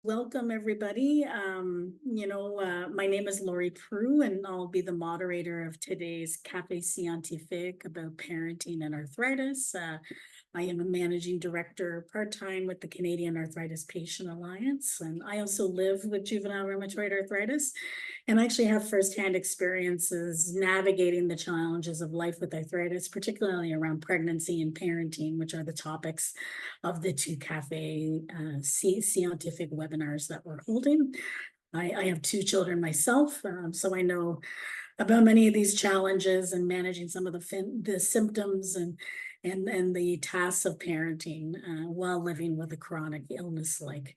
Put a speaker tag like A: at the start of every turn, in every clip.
A: Welcome, everybody. My name is Lori Prue, and I'll be the moderator of today's Cafe Scientifique about parenting and arthritis. I am a managing director part-time with the Canadian Arthritis Patient Alliance, and I also live with juvenile rheumatoid arthritis, and I actually have firsthand experiences navigating the challenges of life with arthritis, particularly around pregnancy and parenting, which are the topics of the two Cafe Scientifique webinars that we're holding. I have two children myself, so I know about many of these challenges and managing some of the symptoms and the tasks of parenting while living with a chronic illness like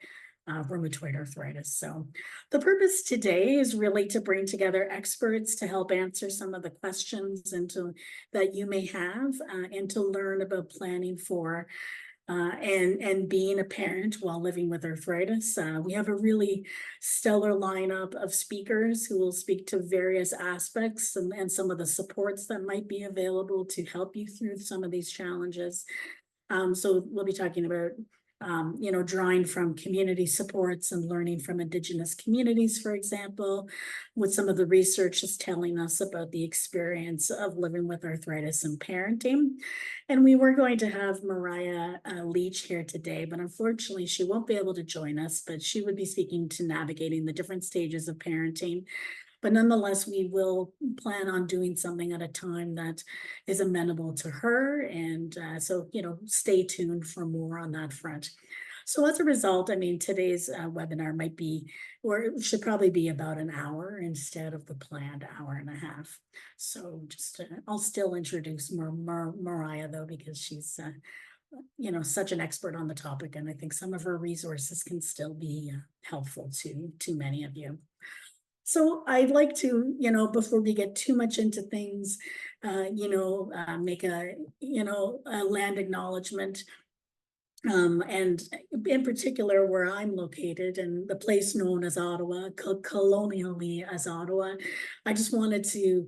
A: rheumatoid arthritis. So the purpose today is really to bring together experts to help answer some of the questions that you may have and to learn about planning for and being a parent while living with arthritis. We have a really stellar lineup of speakers who will speak to various aspects and some of the supports that might be available to help you through some of these challenges. So we'll be talking about drawing from community supports and learning from Indigenous communities, for example, what some of the research is telling us about the experience of living with arthritis and parenting. And we were going to have Mariah Leach here today, but unfortunately she won't be able to join us, but she would be speaking to navigating the different stages of parenting. But nonetheless, we will plan on doing something at a time that is amenable to her. And stay tuned for more on that front. So as a result, I mean, today's webinar might be, or it should probably be about an hour instead of the planned hour and a half. So I'll still introduce Mariah though, because she's such an expert on the topic. And I think some of her resources can still be helpful to many of you. So I'd like to, before we get too much into things, make a land acknowledgement. And in particular, where I'm located and the place known as Ottawa, colonially as Ottawa, I just wanted to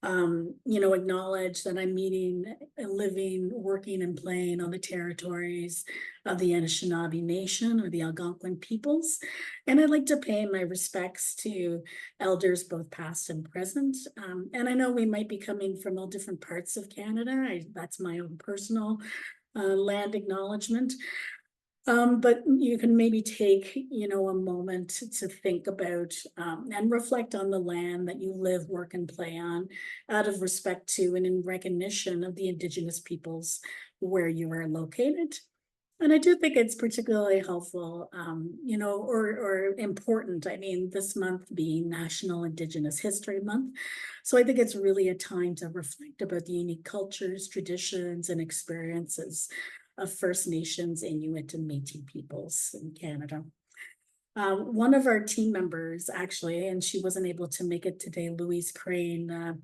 A: acknowledge that I'm meeting, living, working, and playing on the territories of the Anishinaabe Nation or the Algonquin peoples. And I'd like to pay my respects to elders, both past and present. And I know we might be coming from all different parts of Canada. That's my own personal land acknowledgement. But you can maybe take, a moment to think about and reflect on the land that you live, work, and play on out of respect to and in recognition of the Indigenous peoples where you are located. And I do think it's particularly helpful, or important. I mean, this month being National Indigenous History Month. So I think it's really a time to reflect about the unique cultures, traditions, and experiences of First Nations, Inuit, and Métis peoples in Canada. One of our team members, actually, and she wasn't able to make it today, Louise Crane,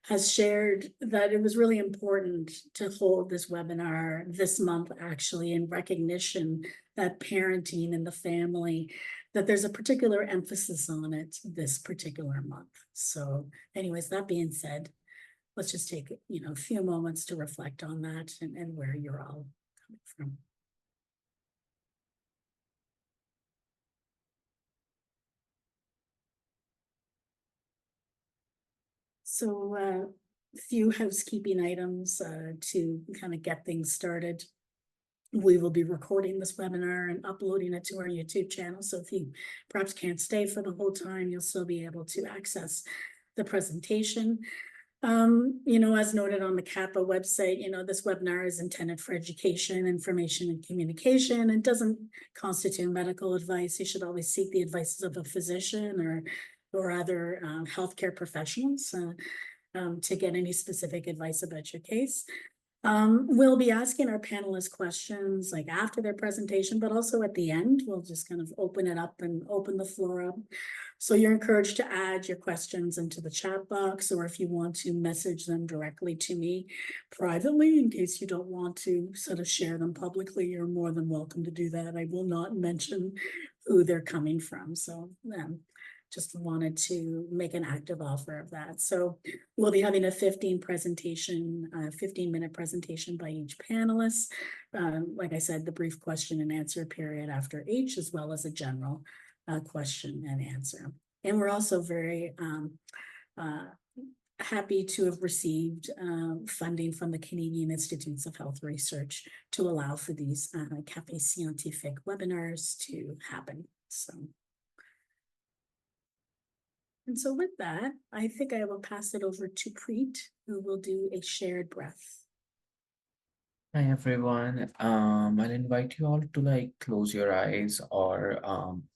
A: has shared that it was really important to hold this webinar this month, actually, in recognition that parenting in the family, that there's a particular emphasis on it this particular month. So anyways, that being said, let's just take, a few moments to reflect on that and where you're all coming from. So a few housekeeping items to kind of get things started. We will be recording this webinar and uploading it to our YouTube channel. So if you perhaps can't stay for the whole time, you'll still be able to access the presentation. As noted on the CAPA website, this webinar is intended for education, information, and communication, and doesn't constitute medical advice. You should always seek the advice of a physician or other healthcare professionals to get any specific advice about your case. We'll be asking our panelists questions like after their presentation, but also at the end. We'll just kind of open it up and open the floor up. So you're encouraged to add your questions into the chat box, or if you want to message them directly to me privately, in case you don't want to sort of share them publicly, you're more than welcome to do that. I will not mention who they're coming from. So just wanted to make an active offer of that. So we'll be having a 15-minute presentation by each panelist. Like I said, the brief question and answer period after each, as well as a general question and answer. And we're also very happy to have received funding from the Canadian Institutes of Health Research to allow for these Cafe Scientifique webinars to happen. And so with that, I think I will pass it over to Preet, who will do a shared breath.
B: Hi everyone. I'll invite you all to close your eyes or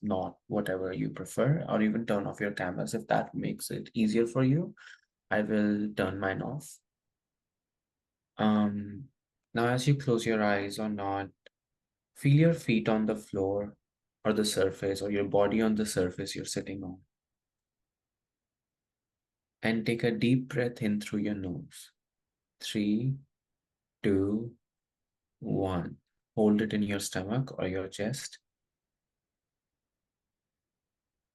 B: not, whatever you prefer, or even turn off your cameras if that makes it easier for you. I will turn mine off. Now as you close your eyes or not, feel your feet on the floor or the surface or your body on the surface you're sitting on. And take a deep breath in through your nose. 3, 2, 1. Hold it in your stomach or your chest.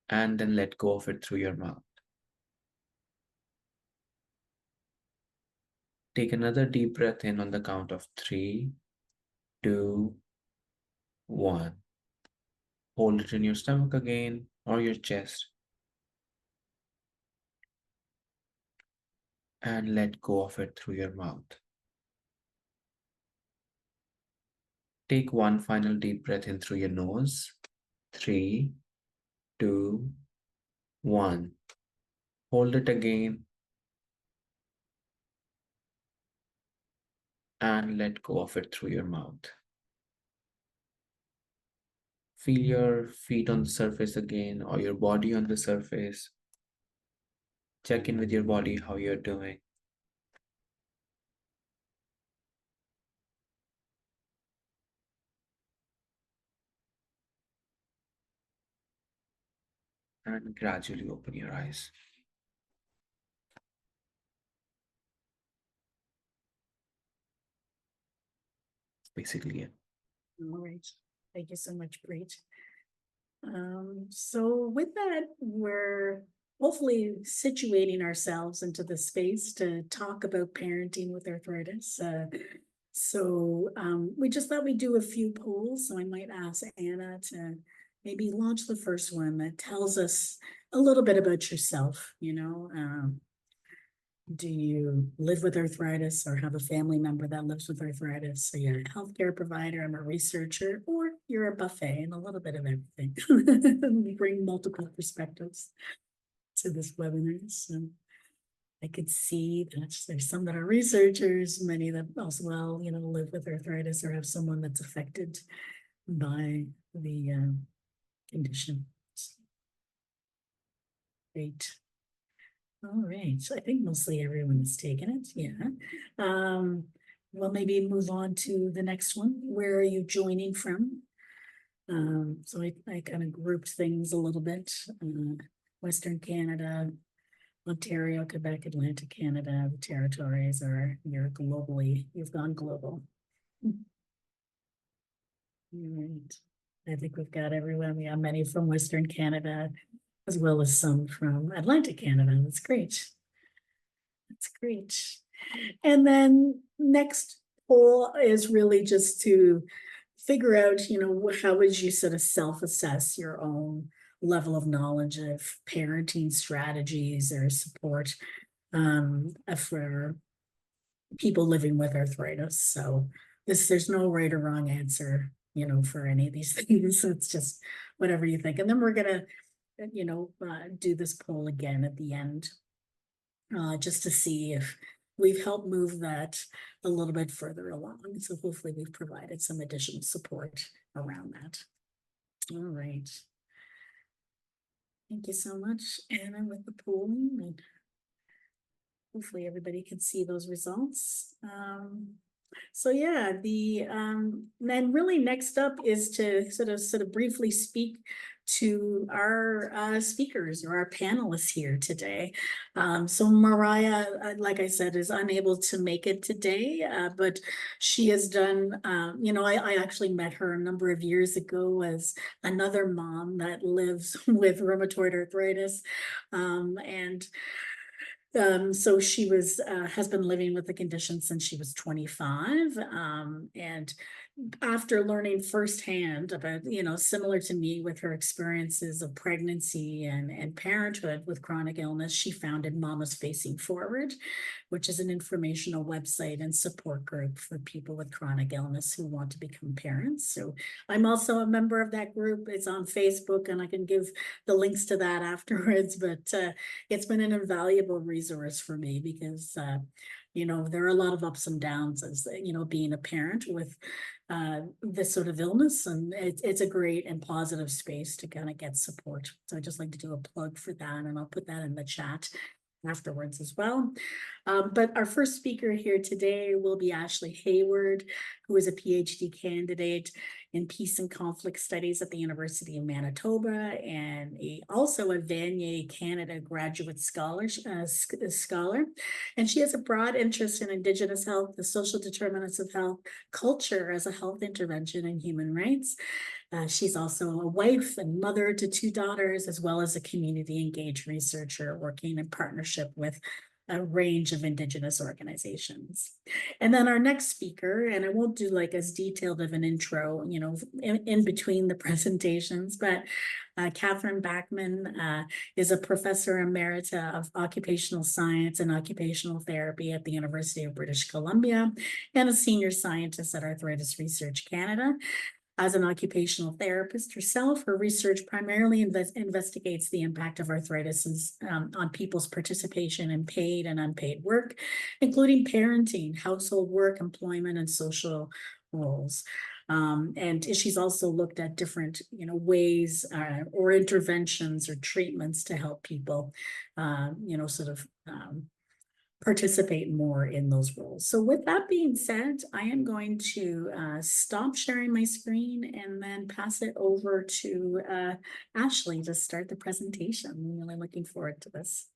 B: And then let go of it through your mouth. Take another deep breath in on the count of 3, 2, 1. Hold it in your stomach again or your chest. And let go of it through your mouth. Take one final deep breath in through your nose. 3, 2, 1. Hold it again. And let go of it through your mouth. Feel your feet on the surface again or your body on the surface. Check in with your body how you're doing. And gradually open your eyes. Basically it.
A: All right. Thank you so much, Preet. So with that, we're hopefully situating ourselves into the space to talk about parenting with arthritis. We just thought we'd do a few polls. So I might ask Anna to maybe launch the first one that tells us a little bit about yourself. Do you live with arthritis or have a family member that lives with arthritis? So you're a healthcare provider, I'm a researcher, or you're a buffet and a little bit of everything. We bring multiple perspectives to this webinar. So I could see that there's some that are researchers, many that also, live with arthritis or have someone that's affected by the condition. Great. All right, so I think mostly everyone has taken it, yeah. Well, maybe move on to the next one. Where are you joining from? So I kind of grouped things a little bit. Western Canada, Ontario, Quebec, Atlantic Canada, the territories are, you've gone global. All right, I think we've got everyone. We have many from Western Canada, as well as some from Atlantic Canada. That's great. That's great. And then next poll is really just to figure out, how would you sort of self-assess your own level of knowledge of parenting strategies or support for people living with arthritis. So there's no right or wrong answer, for any of these things. It's just whatever you think. And then we're gonna, do this poll again at the end, just to see if we've helped move that a little bit further along. So hopefully we've provided some additional support around that. All right. Thank you so much, Anna, with the polling. And hopefully everybody can see those results. So yeah, then really next up is to sort of briefly speak to our speakers or our panelists here today. So Mariah, like I said, is unable to make it today, but she has done, I actually met her a number of years ago as another mom that lives with rheumatoid arthritis. And so she has been living with the condition since she was 25. And after learning firsthand about, similar to me with her experiences of pregnancy and parenthood with chronic illness, she founded Mamas Facing Forward, which is an informational website and support group for people with chronic illness who want to become parents. So I'm also a member of that group. It's on Facebook, and I can give the links to that afterwards. But it's been an invaluable resource for me because there are a lot of ups and downs as being a parent with this sort of illness, and it's a great and positive space to kind of get support. So I just like to do a plug for that, and I'll put that in the chat afterwards as well. But our first speaker here today will be Ashley Hayward, who is a PhD candidate in Peace and Conflict Studies at the University of Manitoba, and also a Vanier Canada graduate scholar. And she has a broad interest in Indigenous health, the social determinants of health, culture as a health intervention, and human rights. She's also a wife and mother to 2 daughters, as well as a community engaged researcher working in partnership with a range of Indigenous organizations. And then our next speaker, and I won't do like as detailed of an intro, in between the presentations, but Catherine Backman is a professor emerita of occupational science and occupational therapy at the University of British Columbia and a senior scientist at Arthritis Research Canada. As an occupational therapist herself, her research primarily investigates the impact of arthritis on people's participation in paid and unpaid work, including parenting, household work, employment, and social roles. And she's also looked at different, ways or interventions or treatments to help people, participate more in those roles. So with that being said, I am going to stop sharing my screen and then pass it over to Ashley to start the presentation. I'm really looking forward to this.